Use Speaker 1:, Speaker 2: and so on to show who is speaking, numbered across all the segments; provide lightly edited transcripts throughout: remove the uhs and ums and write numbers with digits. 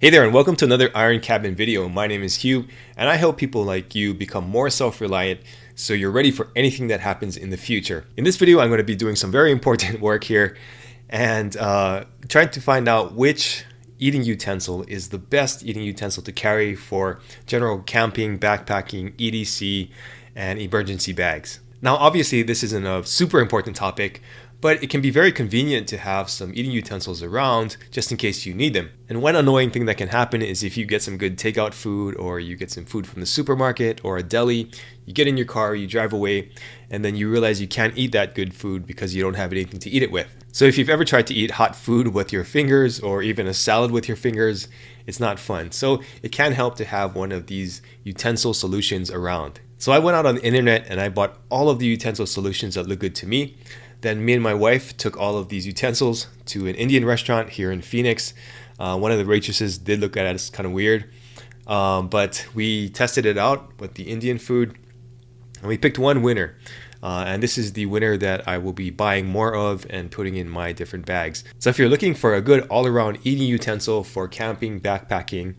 Speaker 1: Hey there and welcome to another Iron Cabin video. My name is Hugh and I help people like you become more self-reliant so you're ready for anything that happens in the future. In this video I'm going to be doing some very important work here and trying to find out which eating utensil is the best eating utensil to carry for general camping, backpacking, EDC, and emergency bags. Now obviously this isn't a super important topic, but it can be very convenient to have some eating utensils around just in case you need them. And one annoying thing that can happen is if you get some good takeout food or you get some food from the supermarket or a deli, you get in your car, you drive away, and then you realize you can't eat that good food because you don't have anything to eat it with. So if you've ever tried to eat hot food with your fingers or even a salad with your fingers, it's not fun. So it can help to have one of these utensil solutions around. So I went out on the internet and I bought all of the utensil solutions that look good to me. Then me and my wife took all of these utensils to an Indian restaurant here in Phoenix. One of the waitresses did look at it as kind of weird, but we tested it out with the Indian food and we picked one winner. And this is the winner that I will be buying more of and putting in my different bags. So if you're looking for a good all-around eating utensil for camping, backpacking,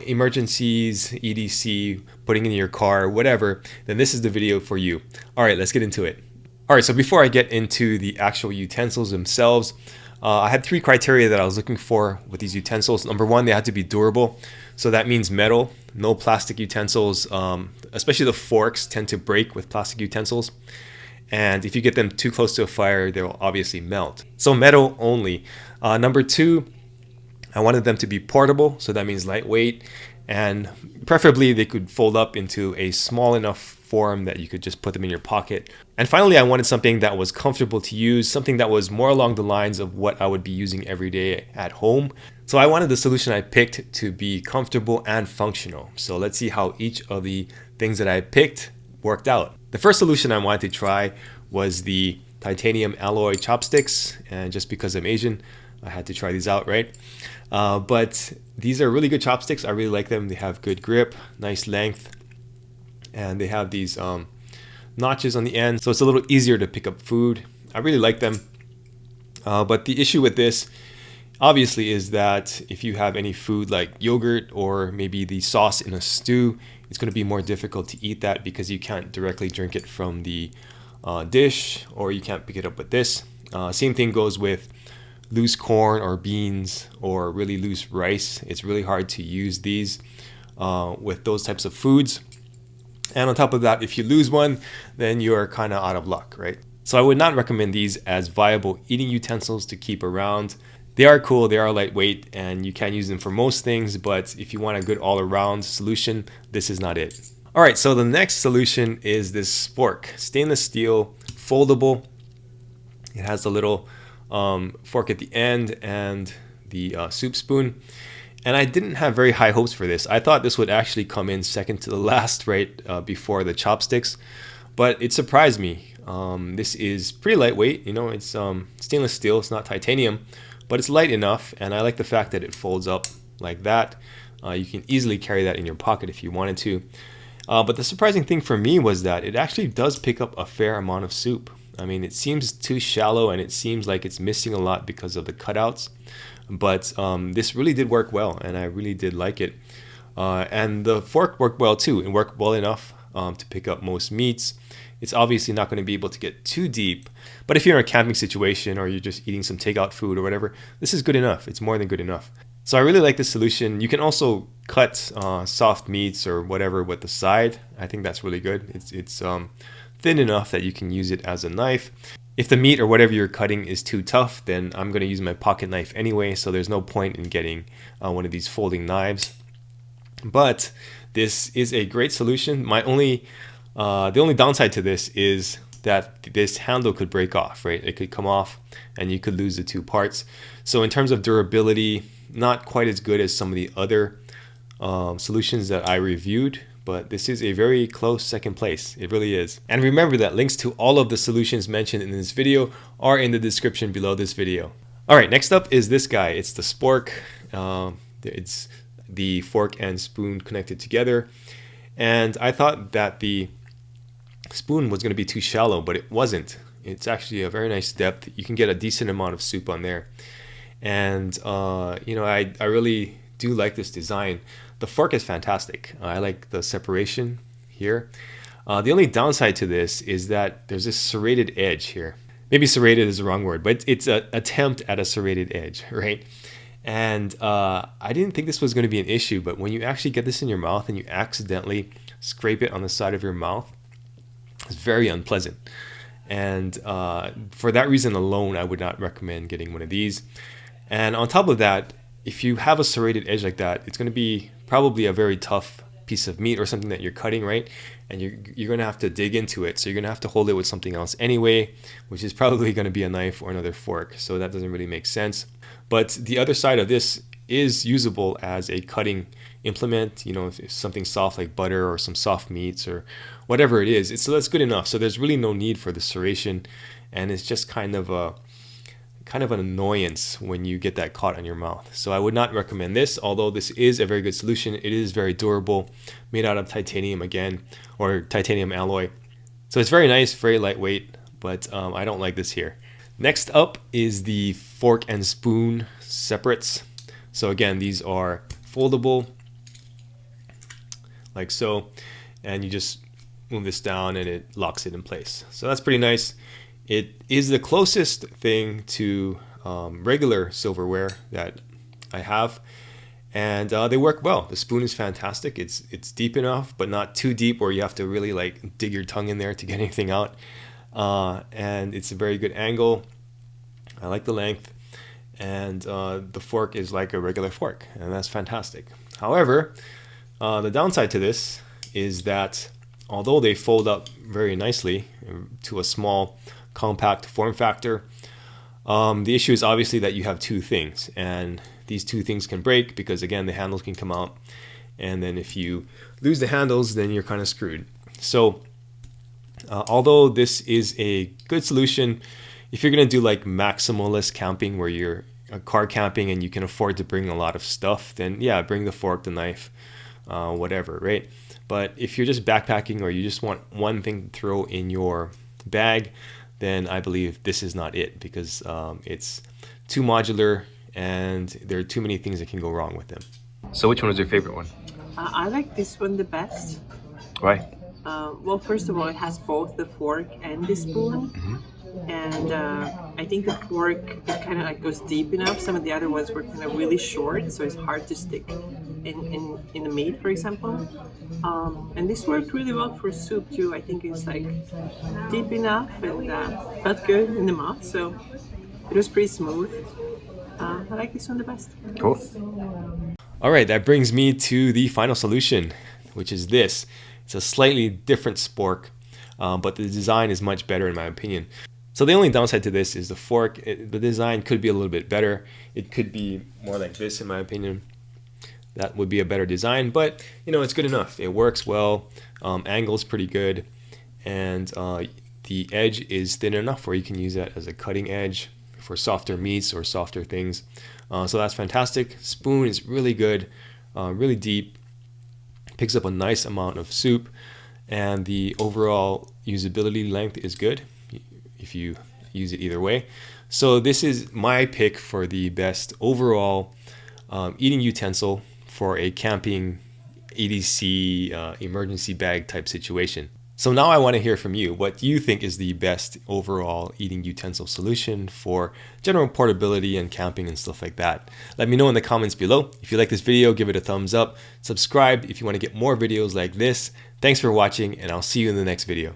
Speaker 1: emergencies, EDC, putting in your car, whatever, then this is the video for you. All right, let's get into it. Alright, so before I get into the actual utensils themselves, I had three criteria that I was looking for with these utensils. Number one, they had to be durable. So that means metal, no plastic utensils, especially the forks tend to break with plastic utensils. And if you get them too close to a fire, they'll obviously melt. So metal only. Number two, I wanted them to be portable, so that means lightweight. And preferably they could fold up into a small enough form that you could just put them in your pocket. And finally, I wanted something that was comfortable to use, something that was more along the lines of what I would be using every day at home. So I wanted the solution I picked to be comfortable and functional. So let's see how each of the things that I picked worked out. The first solution I wanted to try was the titanium alloy chopsticks, and just because I'm Asian, I had to try these out, right? But these are really good chopsticks. I really like them. They have good grip, nice length, and they have these notches on the end, so it's a little easier to pick up food. I really like them. But the issue with this, obviously, is that if you have any food like yogurt or maybe the sauce in a stew, it's going to be more difficult to eat that because you can't directly drink it from the dish, or you can't pick it up with this. Same thing goes with loose corn or beans or really loose rice. It's really hard to use these with those types of foods. And on top of that, if you lose one, then you're kind of out of luck, right? So I would not recommend these as viable eating utensils to keep around. They are cool, they are lightweight, and you can use them for most things, but if you want a good all-around solution, this is not it. All right, so the next solution is this spork, stainless steel, foldable. It has a little fork at the end and the soup spoon. And I didn't have very high hopes for this. I thought this would actually come in second to the last, right before the chopsticks, but it surprised me. This is pretty lightweight. You know, it's stainless steel. It's not titanium, but it's light enough, and I like the fact that it folds up like that. You can easily carry that in your pocket if you wanted to. But the surprising thing for me was that it actually does pick up a fair amount of soup. I mean, it seems too shallow and it seems like it's missing a lot because of the cutouts. But this really did work well, and I really did like it. And the fork worked well too. It worked well enough to pick up most meats. It's obviously not going to be able to get too deep, but if you're in a camping situation or you're just eating some takeout food or whatever, this is good enough. It's more than good enough. So I really like this solution. You can also cut soft meats or whatever with the side. I think that's really good. It's thin enough that you can use it as a knife. If the meat or whatever you're cutting is too tough, then I'm going to use my pocket knife anyway, so there's no point in getting one of these folding knives. But this is a great solution. The only downside to this is that this handle could break off, right? It could come off and you could lose the two parts. So in terms of durability, not quite as good as some of the other solutions that I reviewed, but this is a very close second place. It really is. And remember that links to all of the solutions mentioned in this video are in the description below this video. All right, next up is this guy. It's the spork. It's the fork and spoon connected together. And I thought that the spoon was going to be too shallow, but it wasn't. It's actually a very nice depth. You can get a decent amount of soup on there. And I really do like this design. The fork is fantastic. I like the separation here. The only downside to this is that there's this serrated edge here. Maybe serrated is the wrong word, but it's an attempt at a serrated edge, right? And I didn't think this was going to be an issue, but when you actually get this in your mouth and you accidentally scrape it on the side of your mouth, it's very unpleasant. And for that reason alone, I would not recommend getting one of these. And on top of that, if you have a serrated edge like that, it's going to be probably a very tough piece of meat or something that you're cutting, right? And you're going to have to dig into it. So you're going to have to hold it with something else anyway, which is probably going to be a knife or another fork. So that doesn't really make sense. But the other side of this is usable as a cutting implement, you know, if something soft like butter or some soft meats or whatever it is. So that's good enough. So there's really no need for the serration, and it's just kind of an annoyance when you get that caught on your mouth. So I would not recommend this, although this is a very good solution. It is very durable, made out of titanium again, or titanium alloy. So it's very nice, very lightweight, but I don't like this here. Next up is the fork and spoon separates. So again, these are foldable, like so, and you just move this down and it locks it in place. So that's pretty nice. It is the closest thing to regular silverware that I have, and they work well. The spoon is fantastic. It's deep enough, but not too deep where you have to really like dig your tongue in there to get anything out. And it's a very good angle. I like the length, and the fork is like a regular fork, and that's fantastic. However, the downside to this is that although they fold up very nicely to a small compact form factor, the issue is obviously that you have two things, and these two things can break because again the handles can come out, and then if you lose the handles then you're kind of screwed. So although this is a good solution if you're going to do like maximalist camping where you're car camping and you can afford to bring a lot of stuff, then yeah, bring the fork, the knife, whatever, right? But if you're just backpacking or you just want one thing to throw in your bag, then I believe this is not it, because it's too modular and there are too many things that can go wrong with them. So which one is your favorite one?
Speaker 2: I like this one the best.
Speaker 1: Why?
Speaker 2: Well, first of all, it has both the fork and the spoon.
Speaker 1: Mm-hmm.
Speaker 2: And I think the fork, it kind of like goes deep enough. Some of the other ones were kind of really short, so it's hard to stick in the meat, for example. And this worked really well for soup too. I think it's like deep enough and felt good in the mouth, so it was pretty smooth. I like this one the best.
Speaker 1: Cool. All right, that brings me to the final solution, which is this. It's a slightly different spork, but the design is much better in my opinion. So the only downside to this is the fork. The design could be a little bit better. It could be more like this in my opinion. That would be a better design, but you know, it's good enough. It works well, angle's pretty good, and the edge is thin enough where you can use that as a cutting edge for softer meats or softer things. So that's fantastic. Spoon is really good, really deep, picks up a nice amount of soup, and the overall usability length is good if you use it either way. So this is my pick for the best overall eating utensil for a camping EDC emergency bag type situation. So now I want to hear from you. What do you think is the best overall eating utensil solution for general portability and camping and stuff like that? Let me know in the comments below. If you like this video, give it a thumbs up. Subscribe if you want to get more videos like this. Thanks for watching, and I'll see you in the next video.